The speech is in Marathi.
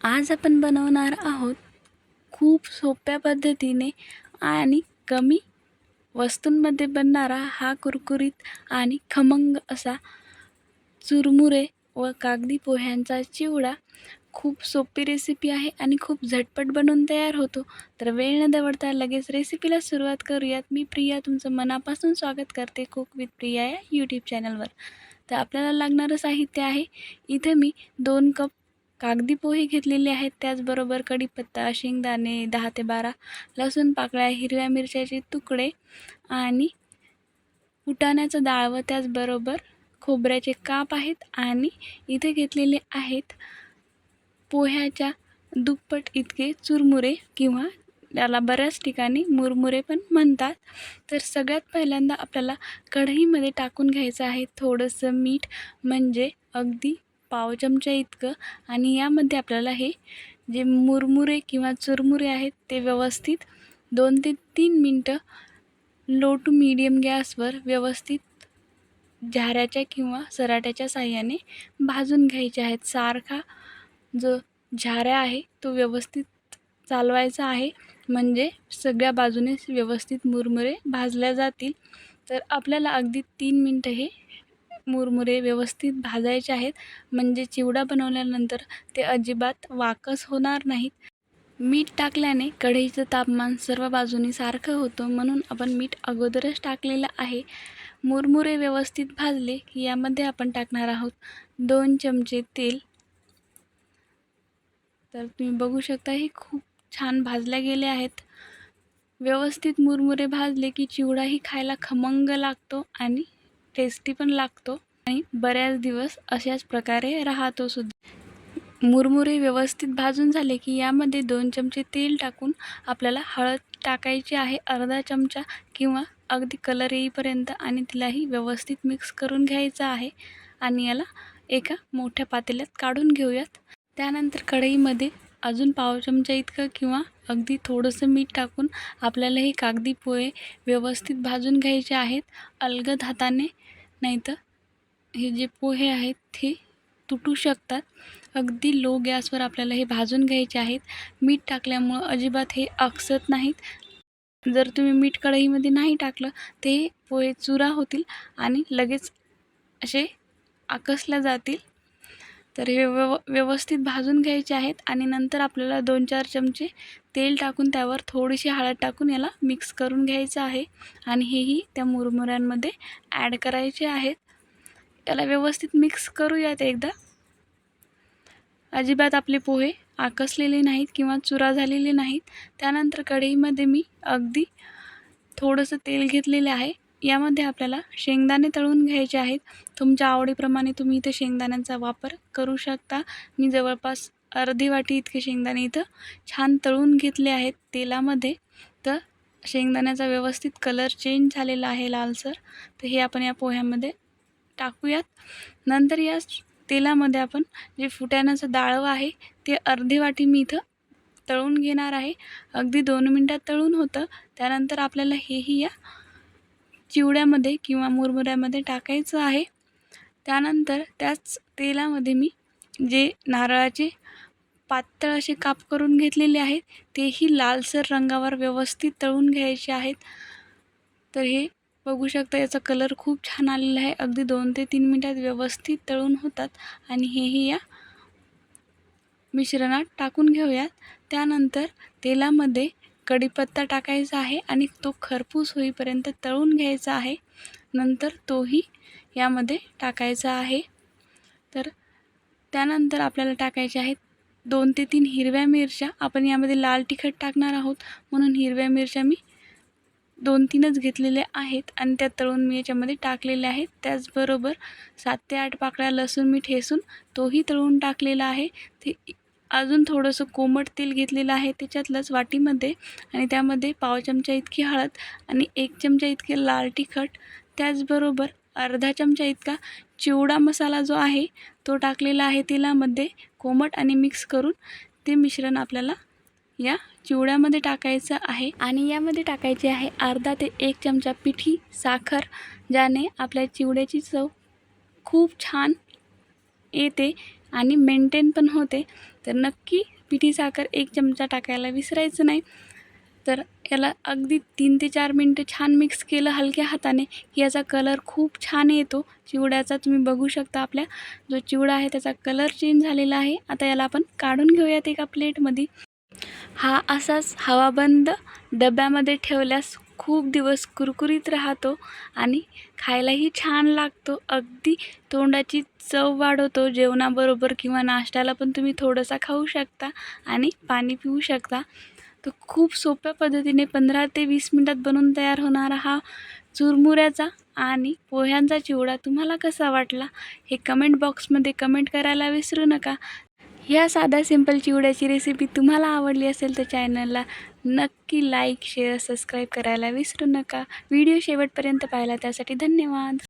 आज आपण बनवणार आहोत खूप सोप्या पद्धतीने आणि कमी वस्तूंमध्ये बनणारा हा कुरकुरीत आणि खमंग असा चुरमुरे व कागदी पोह्यांचा चिवडा। खूप सोपी रेसिपी आहे आणि खूप झटपट बनवून तयार होतो। तर वेळ न दवडता लगेच रेसिपीला सुरुवात करूयात। मी प्रिया तुमचं मनापासून स्वागत करते कुक विथ प्रिया या यूट्यूब चॅनलवर। तर आपल्याला लागणारं साहित्य आहे, इथे मी 2 कप कागदी पोहे घेतलेले आहेत, त्याचबरोबर कढीपत्ता, शेंगदाणे 10 ते 12, लसूण पाकळ्या, हिरव्या मिरच्याचे तुकडे आणि फुटाण्याचं डाळ व त्याचबरोबर खोबऱ्याचे काप आहेत। आणि इथे घेतलेले आहेत पोह्याच्या दुप्पट इतके चुरमुरे किंवा त्याला बऱ्याच ठिकाणी मुरमुरे पण म्हणतात। तर सगळ्यात पहिल्यांदा आपल्याला कढईमध्ये टाकून घ्यायचं आहे थोडंसं मीठ, म्हणजे अगदी पाव चमचा इतकं। आणि यामध्ये आपल्याला हे जे मुरमुरे किंवा चुरमुरे आहेत ते व्यवस्थित 2 ते 3 मिनटं लो टू मीडियम गॅसवर व्यवस्थित झाऱ्याच्या किंवा सराट्याच्या साहाय्याने भाजून घ्यायचे आहेत। सारखा जो झारा आहे तो व्यवस्थित चालवायचा आहे, म्हणजे सगळ्या बाजूने व्यवस्थित मुरमुरे भाजल्या जातील। तर आपल्याला अगदी 3 मिनटं हे मुरमुरे व्यवस्थित भाजायचे आहेत, म्हणजे चिवडा बनवल्यानंतर ते अजिबात वाकस होणार नाहीत। मीठ टाकल्याने कढईचं तापमान सर्व बाजूनी सारखं होतं, म्हणून आपण मीठ अगोदरच टाकलेलं आहे। मुरमुरे व्यवस्थित भाजले की यामध्ये आपण टाकणार आहोत 2 चमचे तेल। तर तुम्ही बघू शकता हे खूप छान भाजले गेले आहेत। व्यवस्थित मुरमुरे भाजले की चिवडाही खायला खमंग लागतो आणि टेस्टी पण लागतो आणि बऱ्याच दिवस अशाच प्रकारे राहतो सुद्धा। मुरमुरे व्यवस्थित भाजून झाले की यामध्ये 2 चमचे तेल टाकून आपल्याला हळद टाकायची आहे, अर्धा चमचा किंवा अगदी कलर येईपर्यंत, आणि तिलाही व्यवस्थित मिक्स करून घ्यायचं आहे। आणि याला एका मोठ्या पातेल्यात काढून घेऊयात। त्यानंतर कढईमध्ये अजून पाव चमचा इतकं किंवा अगदी थोडंसं मीठ टाकून आपल्याला हे कागदी पोहे व्यवस्थित भाजून घ्यायचे आहेत अलगद हाताने, नाहीतर हे जे पोहे आहेत ते तुटू शकतात। अगदी लो गॅसवर आपल्याला हे भाजून घ्यायचे आहेत। मीठ टाकल्यामुळं अजिबात हे आकसत नाहीत। जर तुम्ही मीठ कढईमध्ये नाही टाकलं ते पोहे चुरा होतील आणि लगेच असे आकसल्या जातील। तर हे व्यवस्थित भाजून घ्यायचे आहेत आणि नंतर आपल्याला 2-4 चमचे तेल टाकून त्यावर थोडीशी हळद टाकून याला मिक्स करून घ्यायचं आहे आणि हेही त्या मुरमुऱ्यांमध्ये ॲड करायचे आहेत। याला व्यवस्थित मिक्स करूयात एकदा। अजिबात आपले पोहे आकसलेले नाहीत किंवा चुरा झालेले नाहीत। त्यानंतर कढईमध्ये मी अगदी थोडंसं तेल घेतलेले आहे, यामध्ये आपल्याला शेंगदाणे तळून घ्यायचे आहेत। तुमच्या आवडीप्रमाणे तुम्ही इथे शेंगदाण्यांचा वापर करू शकता। मी जवळपास अर्धी वाटी इतके शेंगदाणे इथं छान तळून घेतले आहेत तेलामध्ये। तर शेंगदाण्याचा व्यवस्थित कलर चेंज झालेला आहे लालसर, तर हे आपण या पोह्यामध्ये टाकूयात। नंतर या तेलामध्ये आपण जे फुटाण्याचं डाळ आहे ते अर्धी वाटी मी इथं तळून घेणार आहे, अगदी 2 मिनटात तळून होतं। त्यानंतर आपल्याला हेही या चिवड्यामध्ये किंवा मुरमुऱ्यामध्ये टाकायचं आहे। त्यानंतर त्याच तेलामध्ये मी जे नारळाचे पातळ असे काप करून घेतलेले आहेत तेही लालसर रंगावर व्यवस्थित तळून घ्यायचे आहेत। तर हे बघू शकता याचा कलर खूप छान आलेला आहे, अगदी 2 ते 3 मिनिटात व्यवस्थित तळून होतात। आणि हेही या मिश्रणात टाकून घेऊयात। त्यानंतर तेलामध्ये कढीपत्ता टाकायचा आहे आणि तो खरपूस होईपर्यंत तळून घ्यायचा आहे, नंतर तोही यामध्ये टाकायचा आहे। तर त्यानंतर आपल्याला टाकायचे आहेत 2 ते 3 हिरव्या मिरच्या। आपण यामध्ये लाल तिखट टाकणार आहोत, म्हणून हिरव्या मिरच्या मी 2-3च घेतलेल्या आहेत आणि त्या तळून मी याच्यामध्ये टाकलेल्या आहेत। त्याचबरोबर 7 ते 8 पाकळ्या लसूण मी ठेचून तोही तळून टाकलेला आहे। ते अजून थोडंसं कोमट तेल घेतलेलं आहे त्याच्यातलंच वाटीमध्ये, आणि त्यामध्ये पाव चमचा इतकी हळद आणि 1 चमचा इतके लाल तिखट, त्याचबरोबर अर्धा चमचा इतका चिवडा मसाला जो आहे तो टाकलेला आहे तेलामध्ये कोमट, आणि मिक्स करून ते मिश्रण आपल्याला या चिवड्यामध्ये टाकायचं आहे। आणि यामध्ये टाकायची आहे अर्धा ते 1 चमचा पिठी साखर, ज्याने आपल्या चिवड्याची चव खूप छान येते आणि मेंटेन पण होते. तर नक्की पिठी साखर 1 चमचा टाकायला विसरायचं नाही. तर याला अगदी 3 ते 4 मिनटं छान मिक्स केलं हलक्या हाताने की याचा कलर खूप छान येतो चिवड्याचा. तुम्ही बघू शकता आपल्या जो चिवडा आहे त्याचा कलर चेंज झालेला आहे. आता याला आपण काढून घेऊयात एका प्लेटमध्ये. हा असाच हवाबंद डब्यामध्ये ठेवल्यास खूप दिवस कुरकुरीत राहतो आणि खायलाही छान लागतो. अगदी तोंडाची चव वाढवतो. जेवणाबरोबर किंवा नाश्त्याला पण तुम्ही थोडंसं खाऊ शकता आणि पाणी पिऊ शकता. तर खूप सोप्या पद्धतीने 15 ते 20 मिनटात बनून तयार होणारा हा चुरमुऱ्याचा आणि पोह्यांचा चिवडा तुम्हाला कसा वाटला हे कमेंट बॉक्समध्ये कमेंट करायला विसरू नका. ह्या साध्या सिंपल चिवड्याची रेसिपी तुम्हाला आवडली असेल तर चॅनलला नक्की लाईक, शेअर, सबस्क्राईब करायला विसरू नका. व्हिडिओ शेवटपर्यंत पाहिला त्यासाठी धन्यवाद.